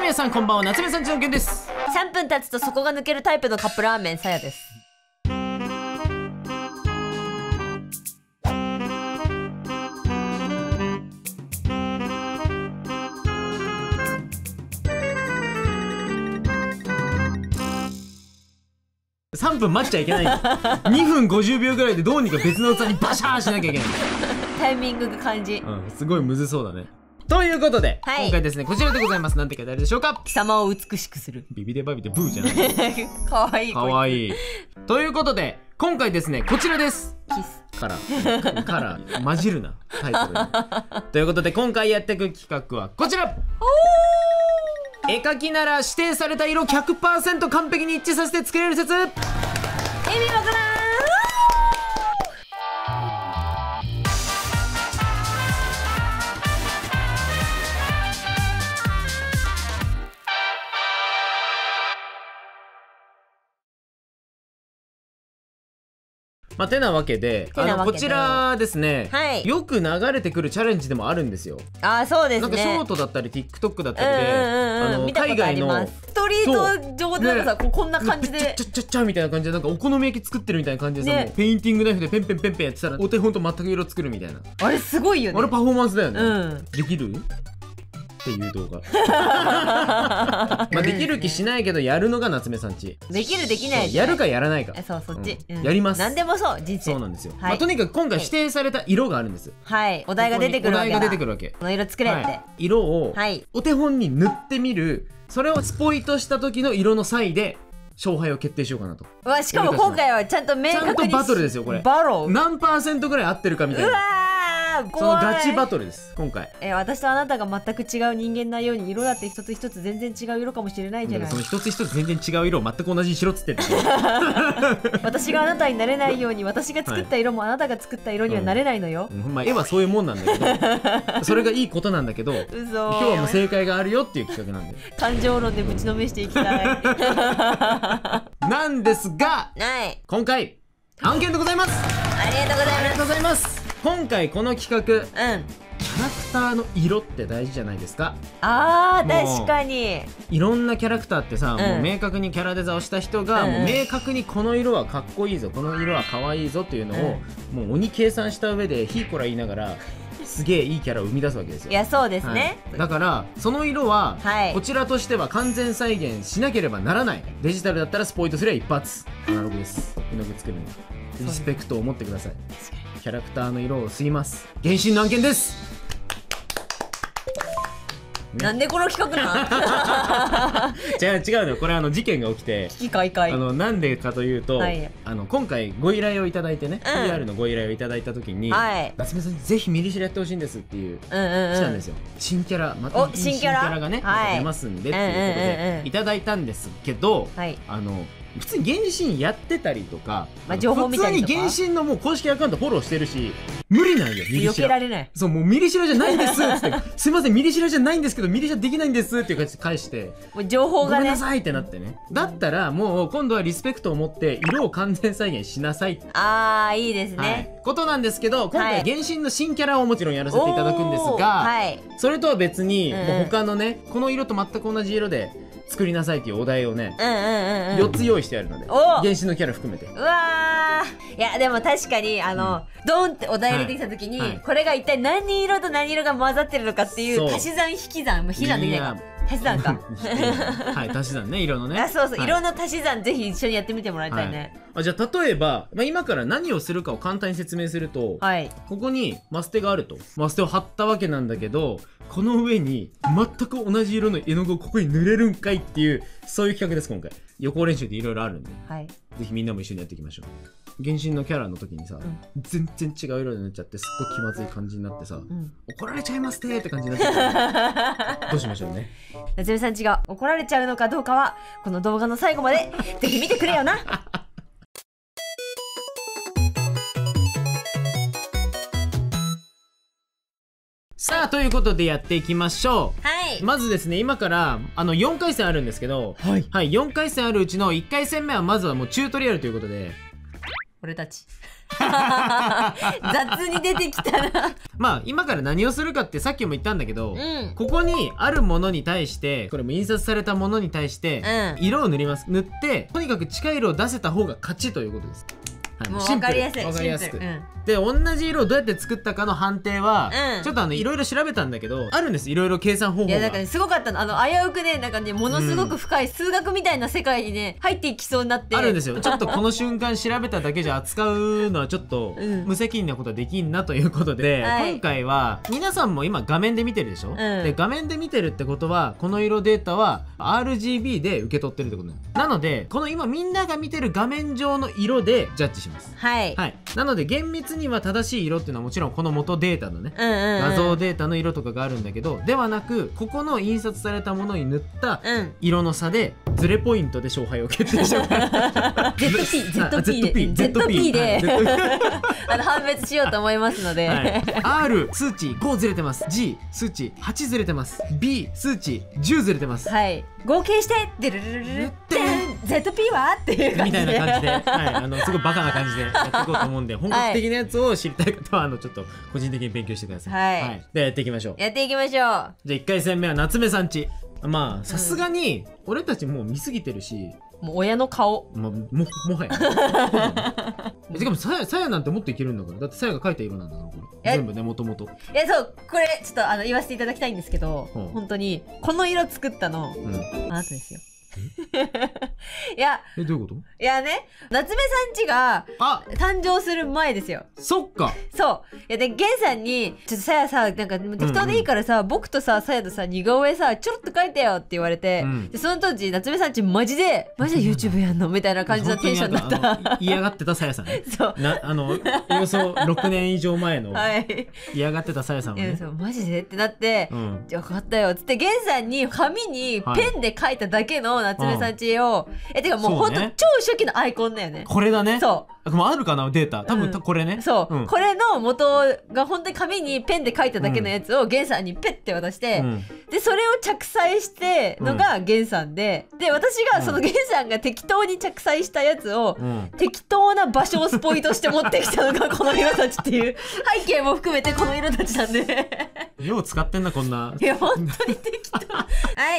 皆さんこんばんは、夏目さんちのけんです。3分経つと底が抜けるタイプのカップラーメンさやです。3分待っちゃいけない2分50秒ぐらいでどうにか別の器にバシャーしなきゃいけないタイミングが感じ、すごいむずそうだね。ということで、はい、今回ですねこちらでございます。なんて書いてあるでしょうか。貴様を美しくする。ビビデバビデブーじゃないかわいいかわいい。ということで今回ですねこちらです。キスカラー混じるなタイトルにということで今回やっていく企画はこちら。絵描きなら指定された色 100% 完璧に一致させて作れる説。意味わからん。てなわけでこちらですね、はい、よく流れてくるチャレンジでもあるんですよ。そうですね。なんかショートだったり TikTok だったりで海外のストリート上でなんかさ、こんな感じでチャみたいな感じでなんかお好み焼き作ってるみたいな感じでさ、もうペインティングナイフでペンペンやってたらお手本と全く色作るみたいな。あれすごいよね。あれパフォーマンスだよね。できるっていう動画できる気しないけどやるのが夏目さんち。できるできない、やるかやらないか。そうそっち、やります。何でもそう実そうなんですよ。とにかく今回指定された色があるんです。はい、お題が出てくるわけだ。この色作れって、色をお手本に塗ってみる。それをスポイトした時の色の差異で勝敗を決定しようかなと。しかも今回はちゃんと明確に、ちゃんとバトルですよこれ。バロー何%ぐらい合ってるかみたいな。そのガチバトルです今回。私とあなたが全く違う人間なように色だって一つ一つ全然違う色かもしれないじゃない。その一つ一つ全然違う色を全く同じにしろっつってんだ私があなたになれないように私が作った色もあなたが作った色にはなれないのよ。絵はそういうもんなんだけどそれがいいことなんだけど今日はもう正解があるよっていう企画なんで感情論でぶちのめしていきたいなんですが、今回案件でございます。ありがとうございます。今回この企画、キャラクターの色って大事じゃないですか。確かにいろんなキャラクターってさ、もう明確にキャラデザをした人が、もう明確にこの色はかっこいいぞ、この色はかわいいぞっていうのを、もう鬼計算した上でヒーコラ言いながらすげえいいキャラを生み出すわけですよ。いやそうですね、だからその色は、こちらとしては完全再現しなければならない。デジタルだったらスポイトすれば一発。アナログです。絵の具作るのにリスペクトを持ってください。キャラクターの色を吸います。原神の案件です。なんでこの企画なん違うの。これ事件が起きて、危機開会。なんでかというと、今回ご依頼をいただいてね、PR のご依頼をいただいた時に、夏目さんにぜひミリシラやってほしいんですっていう来たんですよ。新キャラ、また新キャラがね出ますんでっていうことでいただいたんですけど、普通に原神やってたりとか、情報見たりとか、普通に原神のもう公式アカウントフォローしてるし、無理なんよミリシラ。避けられない。そう、もうミリシラじゃないんですってすいませんミリシラじゃないんですけどミリシラできないんですっていう感じで返して、もう情報がね、ごめんなさいってなってね。だったらもう今度はリスペクトを持って色を完全再現しなさい。いいですね、ことなんですけど、今回原神の新キャラをもちろんやらせていただくんですが、それとは別にもう他のね、この色と全く同じ色で作りなさいっていうお題をね、4つ用意してあるので、原神のキャラ含めて。いやでも確かにドンってお題入れてきた時に、これが一体何色と何色が混ざってるのかっていう足し算引き算、もう引き算できないか、足し算か足し算ね、色のね。そうそう、色の足し算ぜひ一緒にやってみてもらいたいね。じゃあ例えば、今から何をするかを簡単に説明すると、ここにマステがあると。マステを貼ったわけなんだけど、この上に全く同じ色の絵の具をここに塗れるんかいっていう、そういう企画です今回。予行練習でいろいろあるんで、ぜひみんなも一緒にやっていきましょう。原神のキャラの時にさ、全然違う色で塗っちゃってすっごい気まずい感じになってさ、怒られちゃいますって感じになっちゃってどうしましょうね。夏目さんちが怒られちゃうのかどうかはこの動画の最後までぜひ見てくれよなさあということでやっていきましょう。まずですね、今から4回戦あるんですけど、4回戦あるうちの1回戦目はまずはもうチュートリアルということで、俺たち雑に出てきたな。まあ今から何をするかってさっきも言ったんだけど、ここにあるものに対して、これも印刷されたものに対して色を塗ります。塗ってとにかく近い色を出せた方が勝ちということです。はい、もう分かりやすい。分かりやすく。で同じ色をどうやって作ったかの判定は、ちょっといろいろ調べたんだけどあるんです。いろいろ計算方法が。いやだからすごかったの。危うくね、なんかね、ものすごく深い数学みたいな世界にね入っていきそうになって。あるんですよ。ちょっとこの瞬間調べただけじゃ扱うのはちょっと無責任なことはできんなということで、今回は皆さんも今画面で見てるでしょ。で画面で見てるってことはこの色データは RGB で受け取ってるってことなので、この今みんなが見てる画面上の色でジャッジします。はい、なので厳密には正しい色っていうのはもちろんこの元データのね、画像データの色とかがあるんだけど、ではなくここの印刷されたものに塗った色の差でズレポイントで勝敗を決定します。ZP で判別しようと思いますので、R 数値5ずれてます。G 数値8ずれてます。B 数値10ずれてます。はい、合計してデルルルルルってZP はっていう感じで、みたいな感じで、すごいバカな感じでやっていこうと思うんで、本格的なやつを知りたい方はちょっと個人的に勉強してください。はい、でやっていきましょう。やっていきましょう。じゃあ1回戦目は夏目さんち。まあさすがに俺たちもう見すぎてるし、もう親の顔、もはやしかもさやなんてもっといけるんだから。だってさやが描いた色なんだからこれ全部ね、もともと。いやそう、これちょっと言わせていただきたいんですけど、本当にこの色作ったのあなたですよ。いやどういうこと？いやね、夏目さんちが誕生する前ですよ。そっか。そう。いやで、ゲンさんにちょっとさやさ、なんか適当でいいからさ、僕とさやとさ似顔絵さちょろっと描いてよって言われて、でその当時夏目さんちマジで YouTube やんのみたいな感じのテンションだった。嫌がってたさやさんね。そう。およそ6年以上前の嫌がってたさやさんはね。そう、マジでってなって、じゃあ分かったよっつってゲンさんに紙にペンで描いただけの夏目さんちを、てかもうほんと超初期のアイコンだよね。これだね。そう。もうあるかなデータ。多分これね。そう。これの元が本当に紙にペンで書いただけのやつをゲンさんにペッて渡して、でそれを着彩してのがゲンさんで、で私がそのゲンさんが適当に着彩したやつを適当な場所をスポイトして持ってきたのがこの色たちっていう背景も含めてこの色たちなんで。よう使ってんなこんな。いや本当に適当。は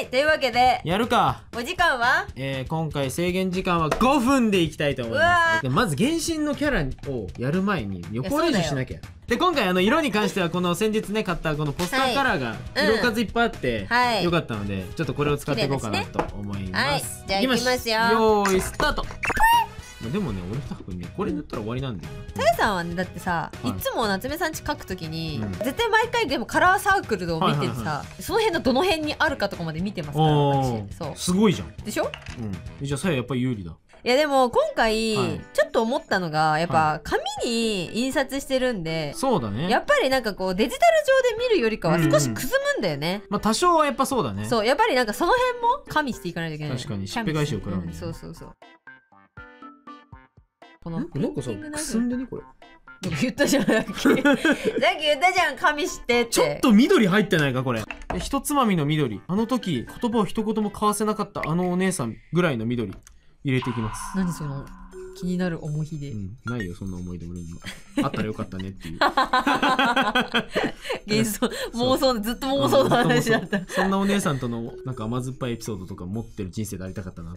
い、というわけでやるか。お時間は今回制限時間は5分でいきたいと思います。でまず原神のキャラをやる前に予行練習しなきゃ。で今回色に関してはこの先日ね買ったこのポスターカラーが色数いっぱいあってよかったので、ちょっとこれを使っていこうかなと思います。じゃあいきますよ。よーいスタート。でもね、俺多分ねこれ塗ったら終わりなんだよ。さやさんはね、だってさ、いつも夏目さんち描くときに絶対毎回でもカラーサークルを見ててさ、その辺のどの辺にあるかとかまで見てますから私。そう、すごいじゃん。でしょ。じゃあさややっぱり有利だ。いやでも今回ちょっと思ったのが、やっぱ紙に印刷してるんで、そうだね、やっぱりなんかこうデジタル上で見るよりかは少しくすむんだよね。まあ多少はやっぱそうだね。そう、やっぱりなんかその辺も加味していかないといけない。確かにしっぺ返しを食らう。そうそうそう。このなんかさ、くすんでねこれ。言ったじゃん、さっき言ったじゃん、加味してって。ちょっと緑入ってないかこれ。ひとつまみの緑。あの時言葉を一言も交わせなかったあのお姉さんぐらいの緑入れていきます。何その気になる思い出。ないよそんな思い出俺には。あったらよかったねっていう。幻想、妄想、ずっと妄想の話だった。そんなお姉さんとのなんか甘酸っぱいエピソードとか持ってる人生でありたかったな。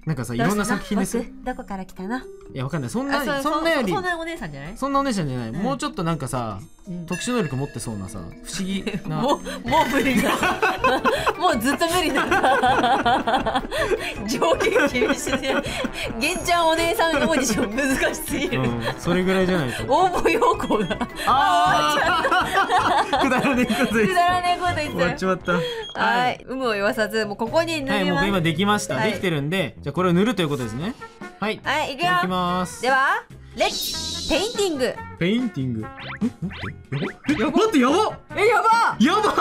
なんかさ、いろんな作品ですよ。どこから来たの？いやわかんない。そんなよりそんなお姉さんじゃない？そんなお姉さんじゃない。もうちょっとなんかさ、特殊能力持ってそうなさ、不思議な。もう無理だ。もうずっと無理だ。条件厳しいね。げんちゃんお姉さんオーディション難しすぎる。それぐらいじゃないと。応募要項が。くだらねえこと言って。くだらねえこと言って。終わっちまった。はい、有無を言わさず、もうここに塗ります。はい、もう今できました。できてるんで、じゃあこれを塗るということですね。はい。はい、いくよ。いきます。では、レッツペインティング。ペインティング。やば。待ってやば。やば。やば。待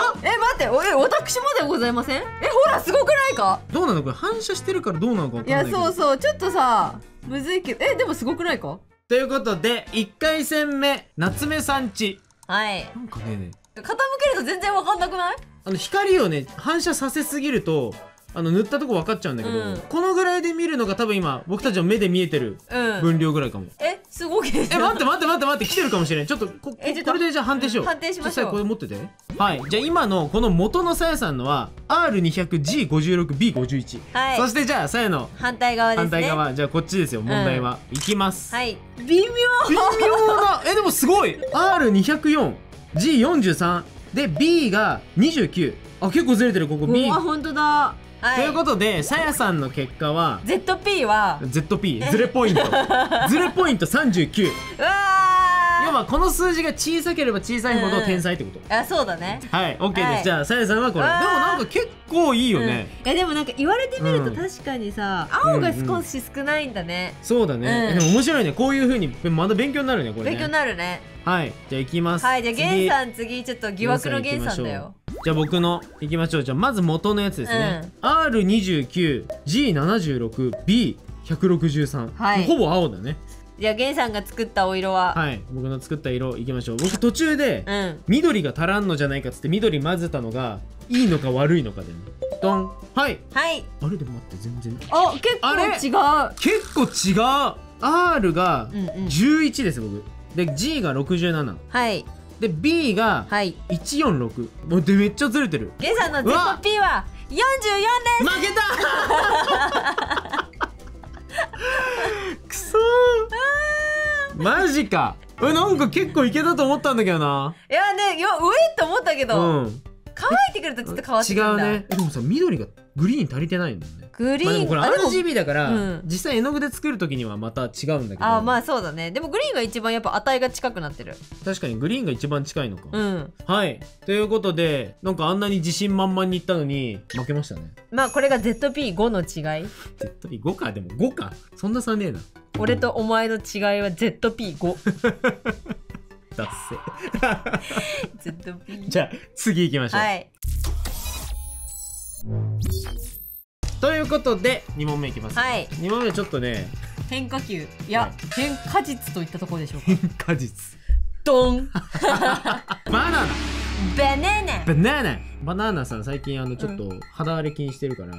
って、私もでございません？ほらすごくないか？どうなのこれ反射してるからどうなのかわかんないけど。いやそうそう、ちょっとさむずいけど、でもすごくないか？ということで1回戦目夏目さんち。はい。なんかね傾けると全然わかんなくない？光をね反射させすぎると塗ったとこ分かっちゃうんだけど、うんこのぐらいで見るのが多分今僕たちの目で見えてるうん分量ぐらいかも。すごい待って来てるかもしれん。ちょっとこれでじゃあ判定しよう。判定しましょう。これ持ってて。はい、じゃあ今のこの元のさやさんのは R200G56B51、はい、そしてじゃあさやの反対側ですね。反対側、じゃあこっちですよ、問題は。いきます。はい、微妙なでもすごい R204G43 で B が29。結構ずれてる。ここ B。 本当だ。ということでさやさんの結果は ZP は ZP ズレポイントズレポイント39。うわ要はこの数字が小さければ小さいほど天才ってこと。そうだね。はい、 OK です。じゃあさやさんはこれ。でもなんか結構いいよね。でもなんか言われてみると確かにさ、青が少し少ないんだね。そうだね。でも面白いね。こういう風にまだ勉強になるね、これね。勉強になるね。はい、じゃあいきます。はい、じゃあゲンさん次ちょっと疑惑のゲンさんだよ。じゃあ僕のいきましょう。じゃあまず元のやつですね。R29G76B163。はい、ほぼ青だね。じゃあゲンさんが作ったお色は、はい、僕の作った色いきましょう。僕途中で、緑が足らんのじゃないかっつって緑混ぜたのがいいのか悪いのかでね。ドン。はいはい。あれでも待って、全然結構違う。 R が11です僕で、 G が67。はいで B が146。もうでめっちゃずれてる。ゲンさんの ZP は44です。負けたくそーマジか。なんか結構いけたと思ったんだけどな。いやね、上って思ったけど、乾いてくるとちょっと変わってくるんだ。違うね。でもさ、緑がグリーン足りてないんだよね。グリーン、でもこれ RGB だから、実際絵の具で作る時にはまた違うんだけど。まあそうだね。でもグリーンが一番やっぱ値が近くなってる。確かにグリーンが一番近いのか。はい、ということでなんかあんなに自信満々にいったのに負けましたね。まあこれが ZP5 の違い。 ZP5 か。でも5か、そんな差ねえな。俺とお前の違いは ZP5 だっせZP じゃあ次行きましょう。はい、ということで2問目いきます。はい、2問目ちょっとね、変化球、いや、変化実といったところでしょうか。変化実ドンバナナバナナさん最近ちょっと肌荒れ気にしてるから、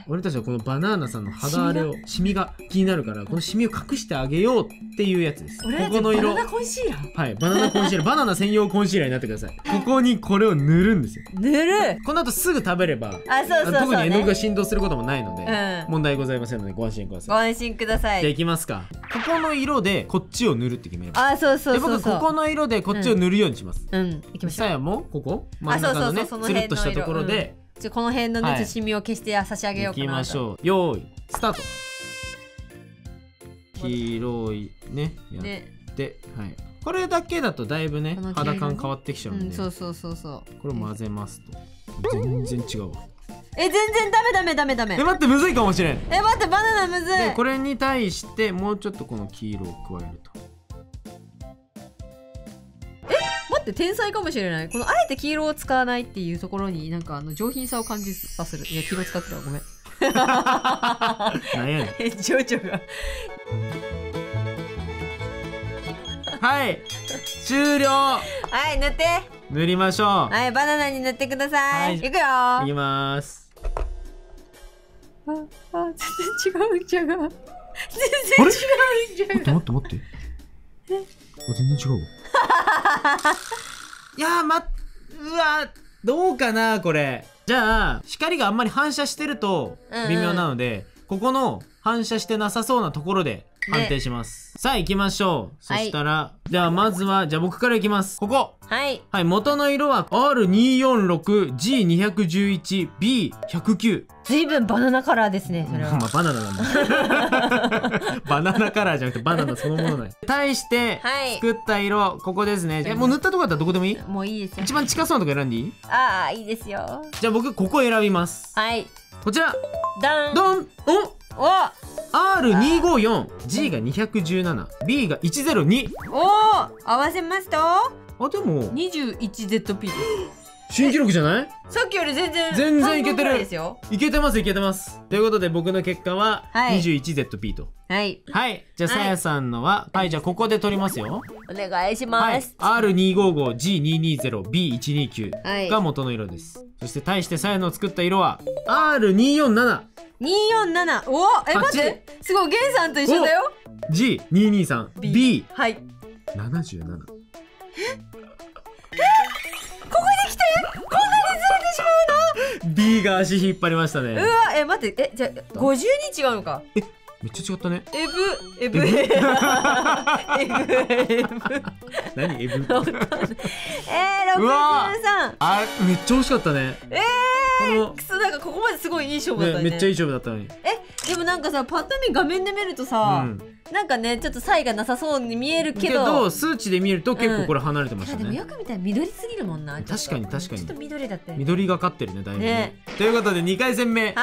俺たちはこのバナナさんの肌荒れを、シミが気になるから、このシミを隠してあげようっていうやつです。ここの色、バナナコンシーラー。はい、バナナコンシーラーバナナ専用コンシーラーになってください。ここにこれを塗るんですよ。塗る。この後すぐ食べれば、特に絵の具が振動することもないので、問題ございませんのでご安心ください。ご安心ください。じゃあいきますか。ここの色でこっちを塗るって決めれば。で僕ここの色でこっちを塗るようにします。行きましょう。さやもここ真ん中のね、つるっとしたところでこの辺のね、シミを消して差し上げようかなと。いきましょう。よーいスタート。黄色いねやって、はい、これだけだとだいぶね肌感変わってきちゃうんで、そうこれを混ぜますと全然違うわ。全然ダメ。待って、むずいかもしれん。待って、バナナむずい。でこれに対してもうちょっとこの黄色を加えると。待って、天才かもしれない。このあえて黄色を使わないっていうところになんか上品さを感じさせる。いや、黄色使ってたわ、ごめん。なんやねん。情緒が。はい、終了。はい、塗って。塗りましょう。はい、バナナに塗ってください。いくよ。いきます。全然違うんじゃが。全然違うんじゃが。待って。全然違うわ。いやうわどうかなこれ。じゃあ光があんまり反射してると微妙なので、ここの反射してなさそうなところで判定します。さあ行きましょう。そしたらじゃあまずは僕からいきます。ここはい、元の色は R246G211B109。ずいぶんバナナカラーですね。それはまあバナナなんだ。バナナカラーじゃなくてバナナそのものない。対して作った色ここですね。もう塗ったとこだったらどこでもいい？もういいですよ。一番近そうなとこ選んでいい？ああいいですよ。じゃあ僕ここ選びます。はい、こちらダンドン。おR254、G が217、B が102。合わせますとでも 21ZP です。新記録じゃない？さっきより全然いけてる。いけてますいけてます。ということで僕の結果は 21ZP と。はい。はい。じゃあさやさんのは、はい、じゃあここで取りますよ。お願いします。R255、G220、B129 が元の色です。そして対してさやの作った色は R247。247。お、待って。すごい、ゲンさんと一緒だよ。G223、B。はい。77。ここで来て。こんなにずれてしまうの？ B が足引っ張りましたね。うわ、待って、じゃあ50に違うのか。めっちゃ違ったね。エブ何エブ63。あ、めっちゃ惜しかったね。くそ、なんかここまですごいいい勝負だったね。めっちゃいい勝負だったのに。でもなんかさ、パッと見画面で見るとさ、なんかね、ちょっと差異がなさそうに見えるけど数値で見ると結構これ離れてましたね。でもよく見たら緑すぎるもんな。確かに確かに。ちょっと緑だったよね。緑が勝ってるね、だいぶね。ということで2回戦目、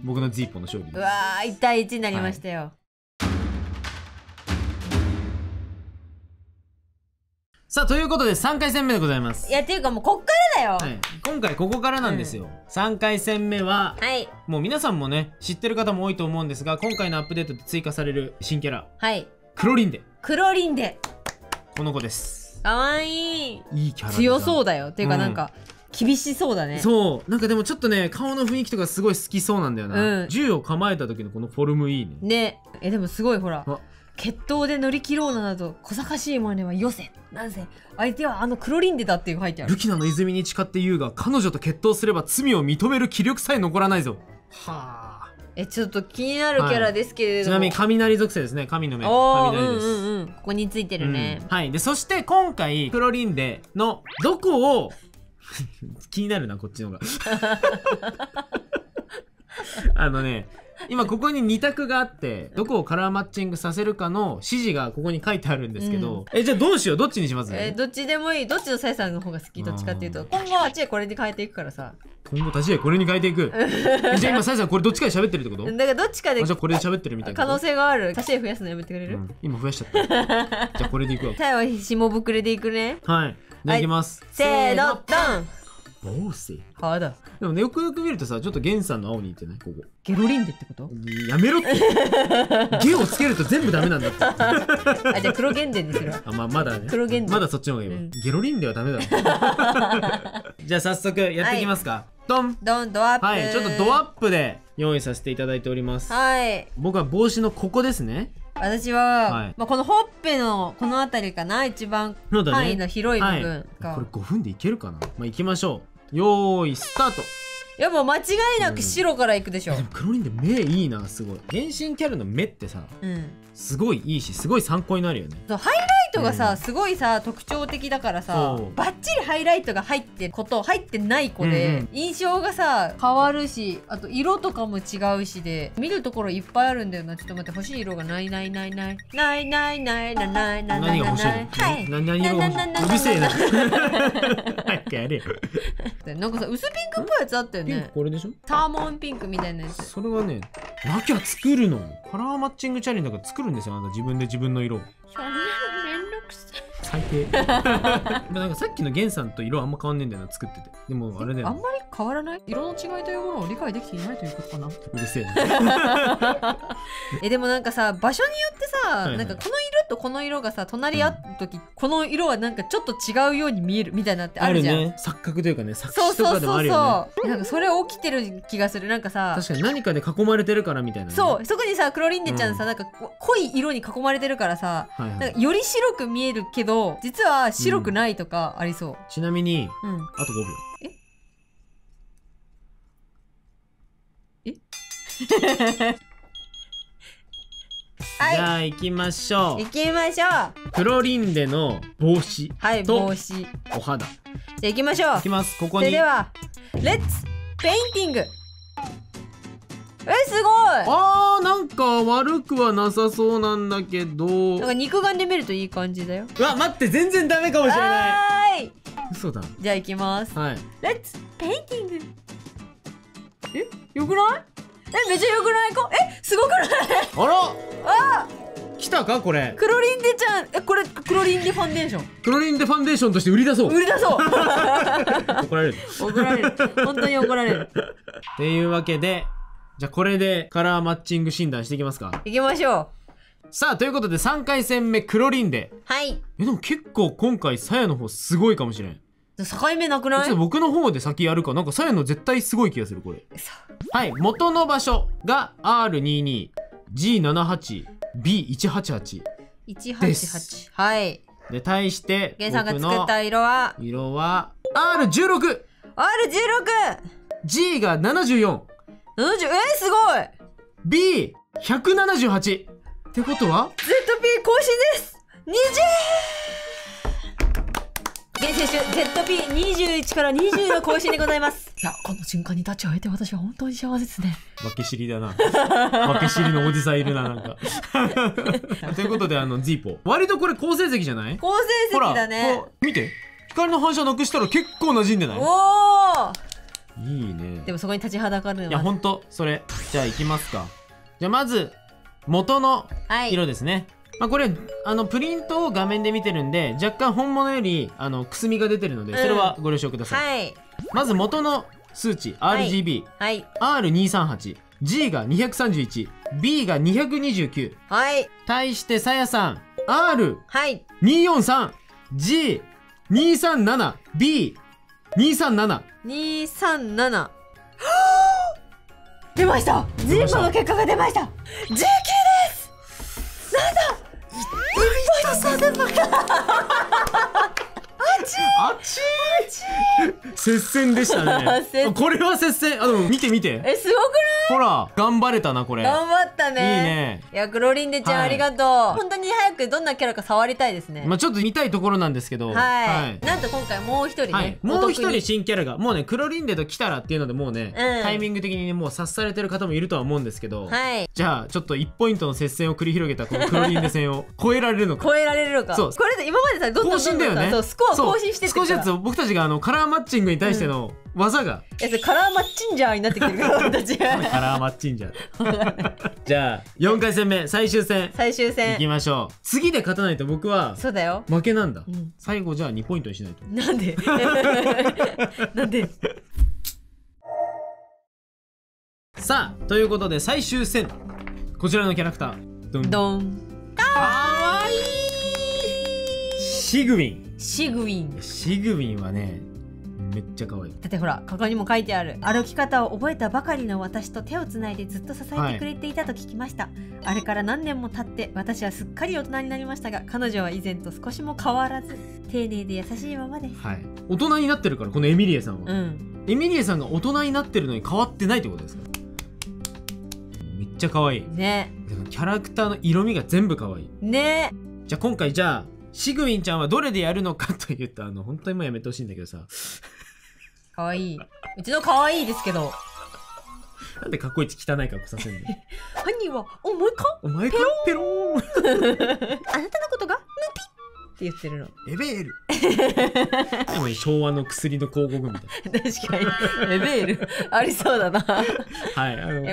僕のズイッポの勝利です。うわー、1対1になりましたよ。さあ、ということで3回戦目でございます。いや、っていうかもうこっからだよ。今回ここからなんですよ。3回戦目は、もう皆さんもね、知ってる方も多いと思うんですが、今回のアップデートで追加される新キャラ。クロリンデ。クロリンデ。この子です。かわいい。いいキャラ。強そうだよ。っていうかなんか、厳しそうだね。そう。なんかでもちょっとね、顔の雰囲気とかすごい好きそうなんだよな。銃を構えた時のこのフォルムいいね。ね。でもすごいほら。決闘で乗り切ろうなど小賢しい真似はよせ。なぜ相手はあのクロリンデだっていう書いてある。ルキナの泉に誓って言うが、彼女と決闘すれば罪を認める気力さえ残らないぞ。はあ。ちょっと気になるキャラですけれども、ちなみに雷属性ですね。神の目。雷です。ここについてるね。はい。で、そして今回クロリンデのどこを気になるな、こっちのが。今ここに2択があって、どこをカラーマッチングさせるかの指示がここに書いてあるんですけど、じゃあどうしよう、どっちにします？どっちでもいい。どっちのさやさんの方が好き？どっちかっていうと、今後はあっちへこれに変えていくからさ。今後立ちへこれに変えていく。じゃあ今さやさんこれどっちかで喋ってるってこと？だからどっちかで。じゃあこれで喋ってるみたいな。可能性がある。立ちへ増やすのやめてくれる？今増やしちゃった。じゃあこれでいくわ。さやは下ぶれでいくね。はい。じゃあいきます。せーの、ドン！ボーセはだ。でもね、よくよく見るとさ、ちょっとゲンさんの青にいってない？ここゲロリンデってこと？やめろって。ゲをつけると全部ダメなんだって。じゃあ黒ゲンデにするわ。まだね。黒ゲンデ。まだそっちの方がいいわ。ゲロリンデはダメだろ。じゃあ早速やっていきますか。ドンドン、ドアップ。はい、ちょっとドアップで用意させていただいております。はい。僕は帽子のここですね。私は、このほっぺのこの辺りかな、一番範囲の広い部分が。これ5分でいけるかな。行きましょう。よーいスタート。いやもう間違いなく白からいくでしょ。でもクロリンデ目いいな。すごい変身キャラの目ってさ、すごいいいし、すごい参考になるよね。ハイライトがさ、すごいさ特徴的だからさ、バッチリハイライトが入ってる子と入ってない子で印象がさ変わるし、あと色とかも違うしで見るところいっぱいあるんだよな。ちょっと待って、欲しい色がないないないないないないないないないないない。何が欲しいの？はい。何色が欲しい？うるせえな。早くやれよ。なんかさ薄ピンクっぽいやつあったよね。これでしょ？サーモンピンクみたいなやつ。それはね、なきゃ作るの。カラーマッチングチャレンジだから作るんですよ。あなた自分で自分の色を。そんなのめんどくさい。最低。なんかさっきのゲンさんと色あんま変わんねえんだよな、作ってて。でもあれだよ。あんまり変わらない。色の違いというものを理解できていないということかな。うるせえな。でもなんかさ、場所によってさ、なんかこの色とこの色がさ隣り合った時、この色はなんかちょっと違うように見えるみたいなってあるじゃん。ね、錯覚というかね、錯視とかでもあるよね。なんかそれ起きてる気がする。なんかさ、確かに何かで囲まれてるからみたいな、ね。そう、そこにさクロリンデちゃんさ、なんか濃い色に囲まれてるからさ、なんかより白く見えるけど実は白くないとかありそう。ちなみに、あと5秒。じゃあ行きましょう。行きましょう。クロリンデの帽子。はい、帽子。お肌。じゃあ行きましょう。行きます。ここに。それではレッツペインティング。すごい。なんか悪くはなさそうなんだけど、なんか肉眼で見るといい感じだよ。うわ、待って、全然ダメかもしれない。嘘だ。じゃあ行きます。はい。レッツペインティング。よくない？めっちゃよくないか？すごくない？あら、来たかこれ。クロリンデちゃん、これクロリンデファンデーション。クロリンデファンデーションとして売り出そう。売り出そう。怒られる。怒られる。本当に怒られる。っていうわけで、じゃあこれでカラーマッチング診断していきますか。いきましょう。さあということで3回戦目クロリンデ。はい。でも結構今回さやの方すごいかもしれん。境目なくない？ちょっと僕の方で先やるか。なんかさやの絶対すごい気がするこれ。はい、元の場所が R22G78B188 です。はい。で対してゲンさんが作った色は R16。 G が74。すごい B178 ってことは ZP 更新です。現選手 ZP21 から20の更新でございます。いや、この瞬間に立ち会えて私は本当に幸せですね。負け知りだな。負け知りのおじさんいるな、なんか。ということで、ジーポ。割とこれ好成績じゃない？好成績だね。見て。光の反射なくしたら結構馴染んでない？おー！いいね。でもそこに立ちはだかるのは。いや、ほんと、それ。じゃあ行きますか。じゃあまず、元の色ですね。まあこれプリントを画面で見てるんで若干本物よりくすみが出てるのでそれはご了承ください、はい、まず元の数値 RGB、はい、R238 G が 231 B が229、はい、対してさやさん R243、はい、G237 B237 237出ました。ジーパの結果が出ました。19です。なんだ。いっぱい差で負けた。あち接戦でしたね。これは接戦。見て見て。すごくない？ほら頑張れたなこれ。頑張ったね。いいね。いやクロリンデちゃん、ありがとう。本当に早くどんなキャラか触りたいですね。まあちょっと見たいところなんですけど。はい。なんと今回もう一人ね。もう一人新キャラがもうねクロリンデと来たらっていうのでもうねタイミング的にねもう察されてる方もいるとは思うんですけど。はい。じゃあちょっと1ポイントの接戦を繰り広げたこのクロリンデ戦を超えられるのか。超えられるのか。そう。これで今までさどんどん更新だよね。そうスコア更新してって少しずつ僕たちがカラーマッチングに対しての技が、いやそれカラーマッチンジャーになってきてるから私たちカラーマッチンジャーじゃあ4回戦目最終戦いきましょう。次で勝たないと僕はそうだよ負けなんだ、最後じゃあ2ポイントにしないと。なんでなんでさあということで最終戦こちらのキャラクタードンかわいいシグウィンはねめっちゃ可愛い。だってほらここにも書いてある歩き方を覚えたばかりの私と手をつないでずっと支えてくれていたと聞きました、あれから何年も経って私はすっかり大人になりましたが彼女は以前と少しも変わらず丁寧で優しいままです。はい、大人になってるからこのエミリエさんは、エミリエさんが大人になってるのに変わってないってことですか。めっちゃ可愛いね。キャラクターの色味が全部可愛いね。じゃあ今回じゃあシグウィンちゃんはどれでやるのかというと本当にもうやめてほしいんだけどさかわいい。うちのかわいいですけどなんでかっこいい汚い格好させんの犯人はお前かペローンあなたのことがムピって言ってるのエベールでも昭和の薬の広告みたいな確かにエベールありそうだなはい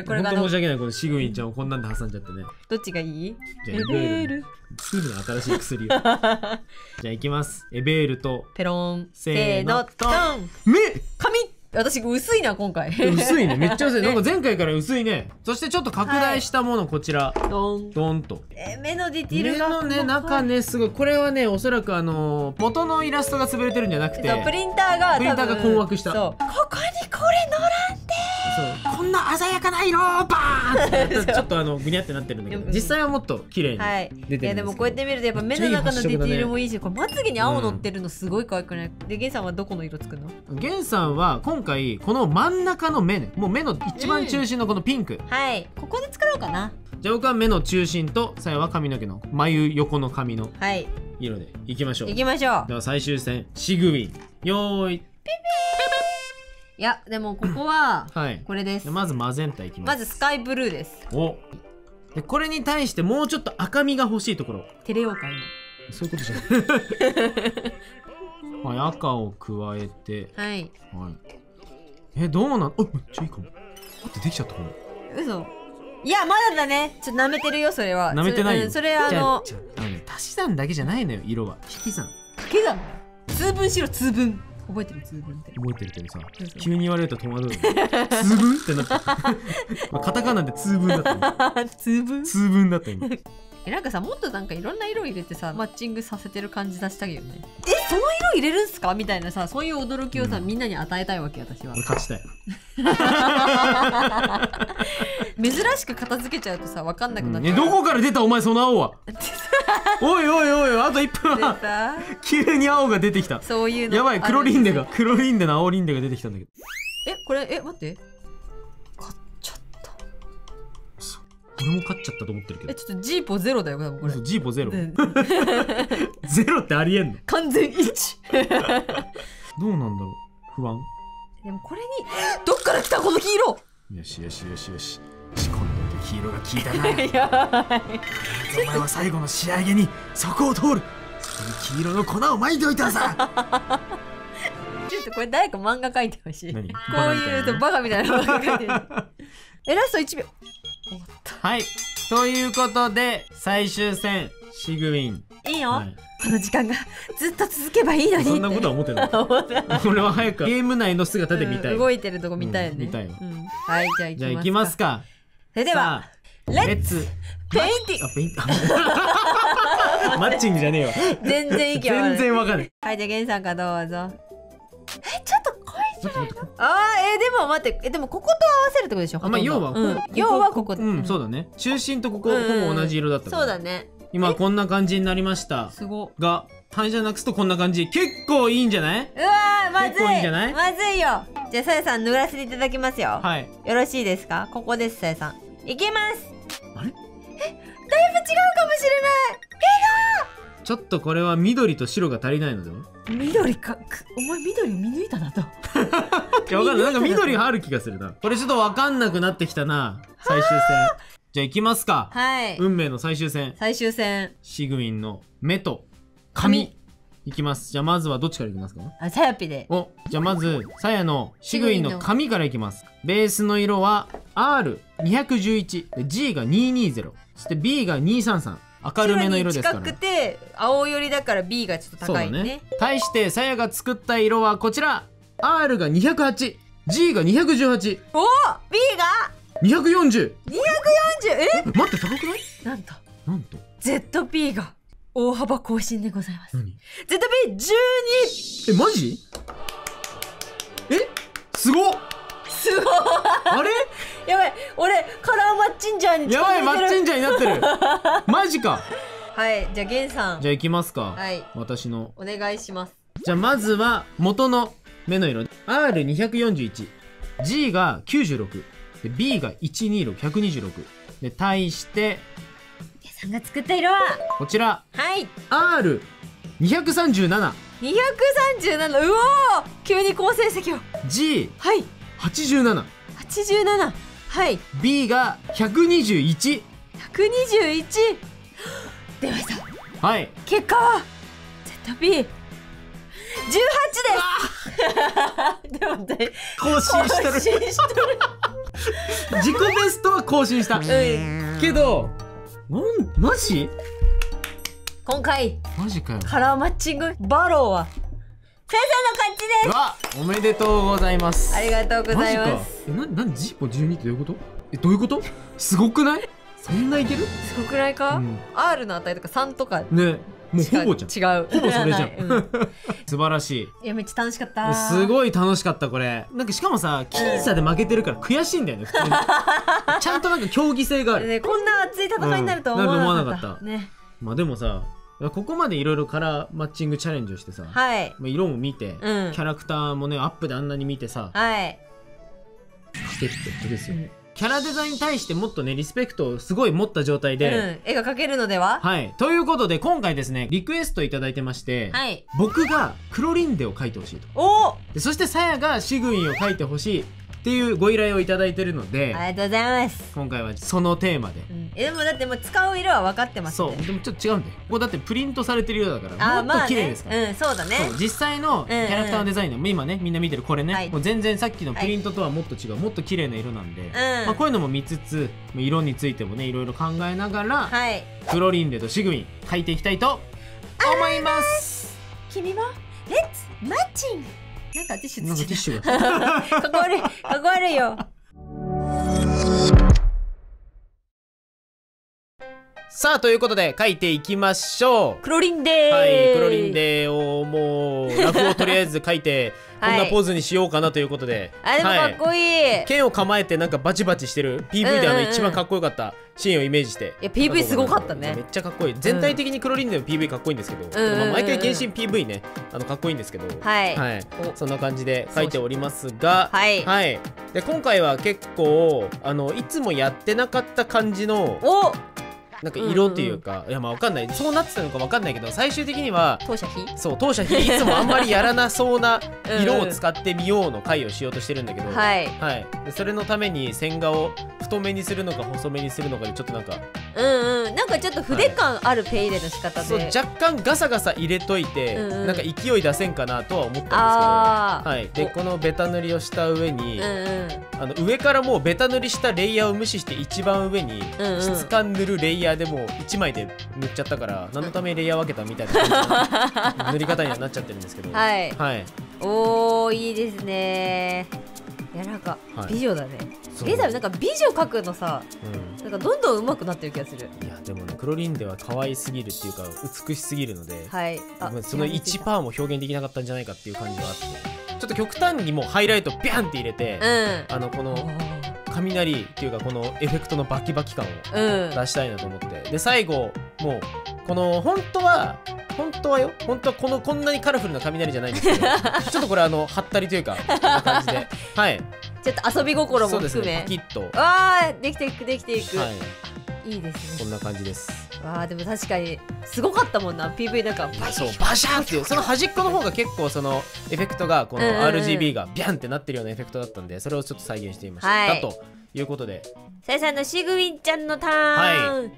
これ本当申し訳ない。このシグウィンちゃんをこんなんで挟んじゃってね。どっちがいい？じゃあエベール作るの新しい薬をじゃあいきます。エベールとペロンせーのドン目髪私薄いな今回薄いねめっちゃ薄いなんか前回から薄いね。そしてちょっと拡大したものこちらドンと目のディティールが目のね中ねすごい。これはねおそらく元のイラストが潰れてるんじゃなくてプリンターが困惑した。そうここにこれ乗らんでそうこんな鮮やかな色バーンってちょっとぐにゃってなってるんだけど実際はもっと綺麗に出てるんですけど、いやでもこうやって見るとやっぱ目の中のディティールもいいしこれまつげに青乗ってるのすごい可愛くない？でゲンさんはどこの色作るの？ゲンさんは今回この真ん中の目ねもう目の一番中心のこのピンク、はいここで作ろうかな。じゃあ僕は目の中心とさやは髪の毛の眉横の髪の色でいきましょう。いきましょう。では最終戦シグウィンよーいピピいやでもここはこれです。まずマゼンタいきます。まずスカイブルーです。でこれに対してもうちょっと赤みが欲しいところ。照れようか今。そういうことじゃない。赤を加えてはいどうなんめっちゃいいかも。待ってできちゃったかも。嘘いやまだだね。ちょっと舐めてるよそれは。舐めてないよ。それじゃあ足し算だけじゃないのよ、色は引き算。掛け算。通分しろ通分。覚えてる通分って。覚えてるけどさ、急に言われると戸惑う。通分ってなった。カタカナで通分だった。通分。通分だった今。なんかさ、もっとなんかいろんな色入れてさマッチングさせてる感じ出したいよね。その色入れるんすかみたいなさ、そういう驚きをさ、みんなに与えたいわけ。私は俺勝ちたい。珍しく片付けちゃうとさ分かんなくなっちゃう。どこから出たお前その青は。おいおいおい、あと1分は急に青が出てきた。そういうのやばい、黒リンデの青リンデが出てきたんだけど。これ待って、買っちゃった。俺も勝っちゃったと思ってるけど。ちょっとジーポゼロだよ多分これ。ジーポゼロ。ゼロってありえんの？完全1。どうなんだろう、不安。でもこれにどっから来たこの黄色。よしよしよしよし、仕込んでおいて黄色が効いたな。やばい。お前は最後の仕上げにそこを通る。そこに黄色の粉をまいておいたさ。ちょっとこれ誰か漫画描いてほしい。こ何？ういうとバカみたいな漫画描いてる。ラスト1秒。はい、ということで最終戦シグウィン。いいよ、この時間がずっと続けばいいのに。そんなことは思ってない。俺は早くゲーム内の姿で見たい。動いてるとこ見たいよね。見たいわ。はい、じゃあ行きますか。それではレッツペインティング。マッチングじゃねえよ。全然いけない。全然わかんない。はい、じゃあゲンさんからどうぞ。ちょっと怖いじゃん。でも待って、でもここと合わせるってことでしょ。まあ要はここで。そうだね。中心とここほぼ同じ色だった。そうだね。今こんな感じになりました。すごが単車なくすとこんな感じ。結構いいんじゃない？うわー、まずい。結構いいんじゃない？まずいよ。じゃあさやさん塗らせていただきますよ。はい。よろしいですか？ここです。さやさんいきます。あれ？だいぶ違うかもしれない。ちょっとこれは緑と白が足りないのでは？緑か、お前緑見抜いたなと。いや、わかんない。なんか緑がある気がするな。これちょっとわかんなくなってきたな。最終戦。じゃあ行きますか。はい。運命の最終戦。最終戦。シグウィンの目と髪。いきます。じゃあまずはどっちからいきますか？さやぴで。じゃあまずさやのシグウィンの髪からいきます。ベースの色は R211 G が220、そして B が233。明るめの色ですから。近くて青寄りだから B がちょっと高いね。対してさやが作った色はこちら。 R が208、 G が218、おお B が240。待って、高くない？なんと ZP が大幅更新でございます。ZP12。マジ？すごっ。すごい。あれやばい、俺カラーマッチンジャーにやばい、マッチンジャーになってる。マジか。はい、じゃあゲンさん、じゃあ行きますか。はい、私のお願いします。じゃあまずは元の目の色 R241、 G が96で B が126126で、対してゲンさんが作った色はこちら、はい、 R237、 237。うおー、急に好成績を。 G はい、87、はい、 B が121。出ました。はい、結果は ZP18 です。でも更新してる。自己ベストは更新した、けどマジ？今回マジかよ。カラーマッチングバローは先生の勝ちです。おめでとうございます。ありがとうございます。何ジーポ12ってどういうこと？どういうこと？すごくない？そんないける？すごくないか？R の値とか3とかね、もうほぼじゃん。違う。ほぼそれじゃん。素晴らしい。いや、めっちゃ楽しかった。すごい楽しかったこれ。なんかしかもさ、僅差で負けてるから悔しいんだよね。普通にちゃんとなんか競技性がある。こんな熱い戦いになると思わなかった。ね。まあでもさ、ここまでいろいろカラーマッチングチャレンジをしてさ、色も見て、キャラクターもねアップであんなに見てさ、ステップですよ。キャラデザインに対してもっとねリスペクトをすごい持った状態で、絵が描けるのでは。ということで今回ですねリクエストいただいてまして、僕が黒リンデを描いてほしいと。でそしてさやがシグウィンを描いてほしいっっていうご依頼をいただいてるので、ありがとうございます。今回はそのテーマで、でもだってもう使う色は分かってますね。そうでもちょっと違うんで、ここだってプリントされてる色だからもっと綺麗ですから。そうだね。実際のキャラクターのデザインで今ねみんな見てるこれね、もう全然さっきのプリントとはもっと違う、もっと綺麗な色なんで、こういうのも見つつ色についてもねいろいろ考えながら、クロリンデとシグウィン描いていきたいと思います。君もレッツマッチング。なんかティッシュなんかティッシュがかっこ悪い、かっこ悪いよ。さあということで書いていきましょう。クロリンデー。はい、クロリンデーをもうラフをとりあえず書いてこんなポーズにしようかなということで、でもかっこいい。剣を構えてなんかバチバチしてる PV で一番かっこよかったシーンをイメージして、いや PV すごかったね。めっちゃかっこいい。全体的にクロリンデーの PV かっこいいんですけど、毎回原神 PV ねかっこいいんですけど、そんな感じで書いておりますが、で今回は結構いつもやってなかった感じのなんか色っていうか、いやまあわかんない、そうなってたのかわかんないけど、最終的には当社比、そう当社比いつもあんまりやらなそうな色を使ってみようの回をしようとしてるんだけど、でそれのために線画を太めにするのか細めにするのかでちょっとなんかなんかちょっと筆感あるペン入れの仕方で、そう若干ガサガサ入れといて、なんか勢い出せんかなとは思ったんですけど、でこのベタ塗りをした上に、上からもうベタ塗りしたレイヤーを無視して一番上に質感塗るレイヤーでもう1枚で塗っちゃったから、何のためにレイヤー分けたみたいな塗り方にはなっちゃってるんですけど、おーいいですね。いやなんか美女だね。現在なんか美女描くのさ、なんかどんどん上手くなってる気がする。いやでもねクロリンデは可愛すぎるっていうか美しすぎるので、その 1% も表現できなかったんじゃないかっていう感じがあって、ちょっと極端にもうハイライトビャンって入れて、この雷っていうかこのエフェクトのバキバキ感を出したいなと思って、で最後もうこの本当はこんなにカラフルな雷じゃないんですけどちょっとこれはったりというかこんな感じでちょっと遊び心も含めパキッとできていくできていく、いいですね。こんな感じです。でも確かにすごかったもんな PV なんかバシャーっていうその端っこの方が結構そのエフェクトがこの RGB がビャンってなってるようなエフェクトだったんで、それをちょっと再現してみましたということで、さやさんのシグウィンちゃんのターン、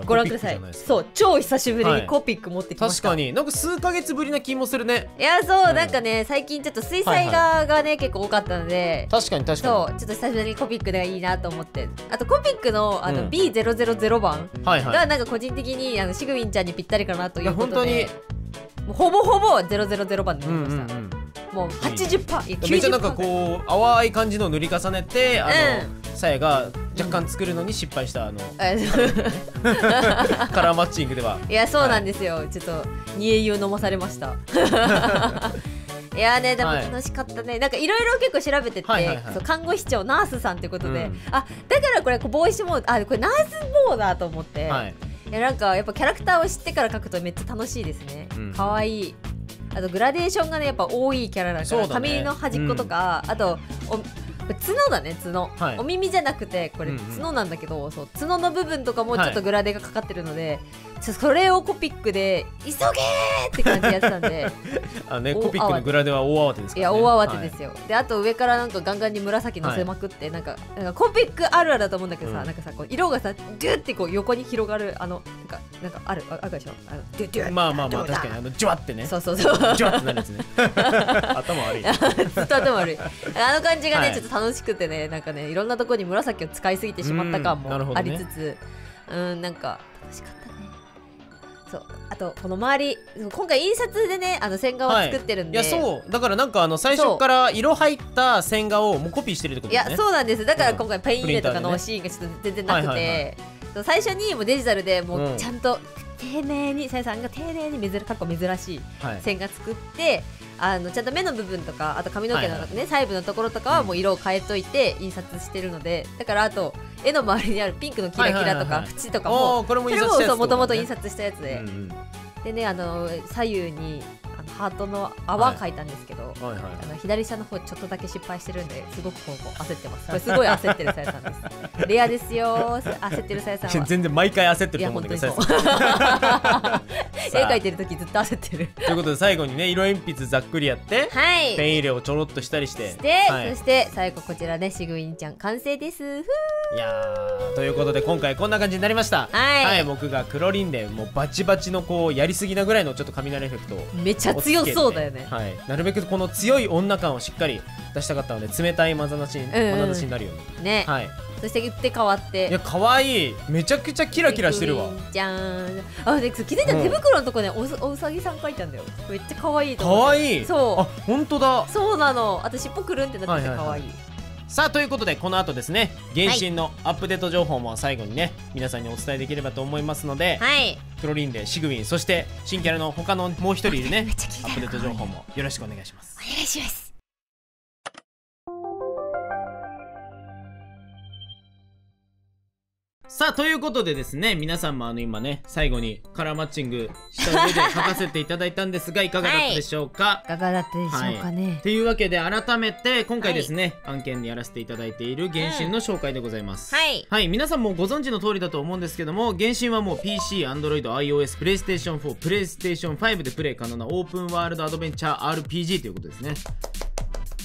ご覧ください。そう超久しぶりにコピック持ってきました。確かになんか数ヶ月ぶりな気もするね。いやそう、なんかね最近ちょっと水彩画がね結構多かったので、確かにそうちょっと久しぶりにコピックがいいなと思って、あとコピックのB000番がなんか個人的にシグウィンちゃんにぴったりかなということで、もうほぼほぼ000番で塗りました。もう 80%、めっちゃなんかこう淡い感じの塗り重ねてさやが若干作るのに失敗したカラーマッチングでは、いやそうなんですよ、ちょっと煮え湯を飲まされましたいやねでも楽しかったね。なんかいろいろ結構調べてて、看護師長ナースさんってことで、だからこれボーイッシュモード、これナースモードだと思って、いやなんかやっぱキャラクターを知ってから描くとめっちゃ楽しいですね。可愛い。あとグラデーションがねやっぱ多いキャラだから、髪の端っことか、あと角だね、角、お耳じゃなくてこれ角なんだけど、角の部分とかもちょっとグラデがかかってるので、それをコピックで急げーって感じでやってたんでコピックのグラデは大慌てですからね。いや大慌てですよ。であと上からなんかガンガンに紫のせまくって、なんかコピックあるあるだと思うんだけどさ、なんかさこう色がさデューってこう横に広がるなんかあるでしょ、デュデュまあ確かにジュワってね、そうジュワってなるやつね頭悪いずっと頭悪い感じがねちょっと楽しくてね、なんかねいろんなところに紫を使いすぎてしまった感もありつつ、なんか楽しかったね。そうあとこの周り今回印刷でね線画を作ってるんで、いやそうだからなんか最初から色入った線画をもうコピーしてるってことですね。いやそうなんです。だから今回ペイン入れとかのシーンがちょっと全然なくて、最初にもうデジタルでもうちゃんと丁寧にさやさんが丁寧に珍しい線画作って、ちゃんと目の部分とかあと髪の毛のね細部のところとかはもう色を変えといて印刷してるので、だからあと絵の周りにあるピンクのキラキラとか縁とかもそれももともと印刷したやつで、でね左右にハートの泡描いたんですけど、左下の方ちょっとだけ失敗してるんですごく焦ってます。これすごい焦ってるさやさんです。レアですよ、焦ってるさやさんは。全然毎回焦ってると思うんだけど、絵描いてる時ずっと焦ってる。ということで最後にね、色鉛筆ざっくりやって、はい、ペン入れをちょろっとしたりして、はい、そして最後こちらでシグウィンちゃん完成です。いやー、ということで今回こんな感じになりました。はい、はい、僕が黒リンでもうバチバチのこうやりすぎなぐらいのちょっと雷エフェクトをめっちゃ強そうだよね。はい、なるべくこの強い女感をしっかり出したかったので、冷たいまなざしになるようにね。はい、そして打って変わって、いや可愛い、めちゃくちゃキラキラしてるわ。じゃん。あ、で気づいたら手袋のとこね、おうさぎさん描いたんだよ。めっちゃ可愛いと思う。可愛い。そう。あ、本当だ。そうなの。私尻尾くるんってなってて可愛い。さあ、ということでこの後ですね、原神のアップデート情報も最後にね、皆さんにお伝えできればと思いますので、はい、クロリンでシグウィン、そして新キャラの他のもう一人いるね、アップデート情報もよろしくお願いします。お願いします。さあ、ということでですね、皆さんも今ね、最後にカラーマッチングした上で書かせていただいたんですが、いかがだったでしょうか。いかがだったでしょうかね。というわけで改めて今回ですね、案件にやらせていただいている原神の紹介でございます。はい、皆さんもご存知の通りだと思うんですけども、原神はもう PC、Android、iOS、PlayStation 4、PlayStation 5でプレイ可能なオープンワールドアドベンチャー RPG ということですね。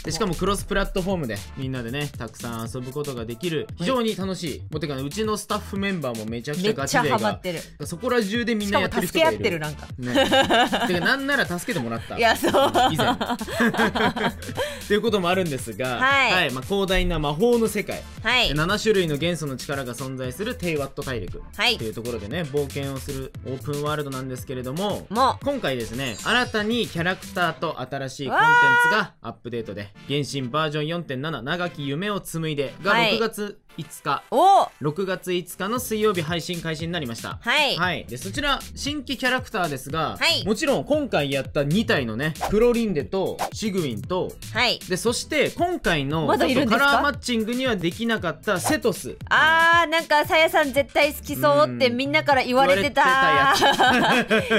でしかもクロスプラットフォームでみんなでねたくさん遊ぶことができる非常に楽しい、もうてかね、うちのスタッフメンバーもめちゃくちゃガチ勢がそこら中でみんなやってる人がいる。しかも助け合ってる、なんかねてかなんなら助けてもらった。いや、そう以前っていうこともあるんですが、はい、まあ、広大な魔法の世界、7種類の元素の力が存在するテイワット大陸っていうところでね、冒険をするオープンワールドなんですけれども、今回ですね、新たにキャラクターと新しいコンテンツがアップデートで、原神バージョン 4.7 長き夢を紡いでが6月5日、6月5日の水曜日配信開始になりました。はい、でそちら新規キャラクターですが、もちろん今回やった2体のね、クロリンデとシグウィンと、でそして今回のカラーマッチングにはできなかったセトス。なんかさやさん絶対好きそうってみんなから言われてた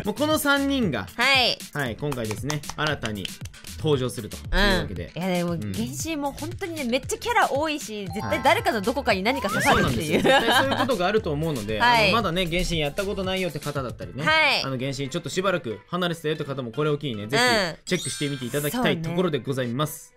もうこの3人が今回ですね、新たに登場するというわけで、いやでも原神も本当にね、めっちゃキャラ多いし、絶対誰かのどこかに何か刺さるっていう、絶対そういうことがあると思うので、まだね原神やったことないよって方だったりね、原神ちょっとしばらく離れてたよって方もこれを機にね、ぜひチェックしてみていただきたいところでございます。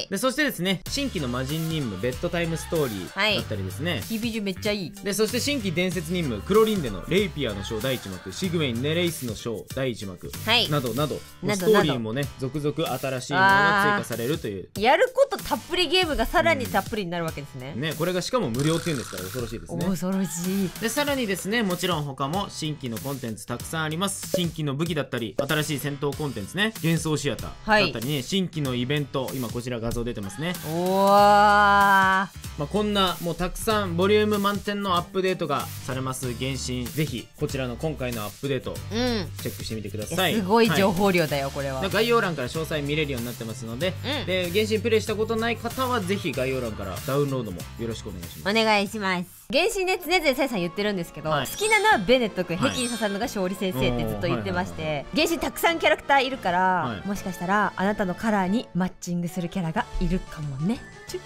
でそしてですね、新規の魔人任務ベッドタイムストーリーだったりですね、キービジュめっちゃいい。でそして新規伝説任務クロリンデのレイピアの章第1幕、シグウェイン・ネレイスの章第1幕、などなどストーリーもね続々新しいものが追加されるという、やることたっぷりゲームがさらにたっぷりになるわけですね。これがしかも無料っていうんですから恐ろしいですね。恐ろしい。でさらにですね、もちろん他も新規のコンテンツたくさんあります。新規の武器だったり新しい戦闘コンテンツね、幻想シアターだったりね、新規のイベント、今こちら画像出てますね。こんなもうたくさんボリューム満点のアップデートがされます原神、ぜひこちらの今回のアップデートチェックしてみてください。すごい情報量だよこれは。概要欄から詳細見れるようになってますので、で原神プレイしたことない方はぜひ概要欄からダウンロードもよろしくお願いします。お願いします。原神で常々さやさん言ってるんですけど、好きなのはベネット君、壁に刺さるのが勝利先生ってずっと言ってまして、原神たくさんキャラクターいるから、もしかしたらあなたのカラーにマッチングするキャラがいるかもね。す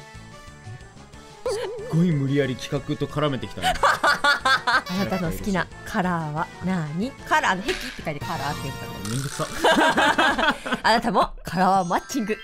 ごい無理やり企画と絡めてきたねあなたの好きなカラーは何？カラーの壁って書いてカラーって言うからめんどくさあなたもカラーマッチング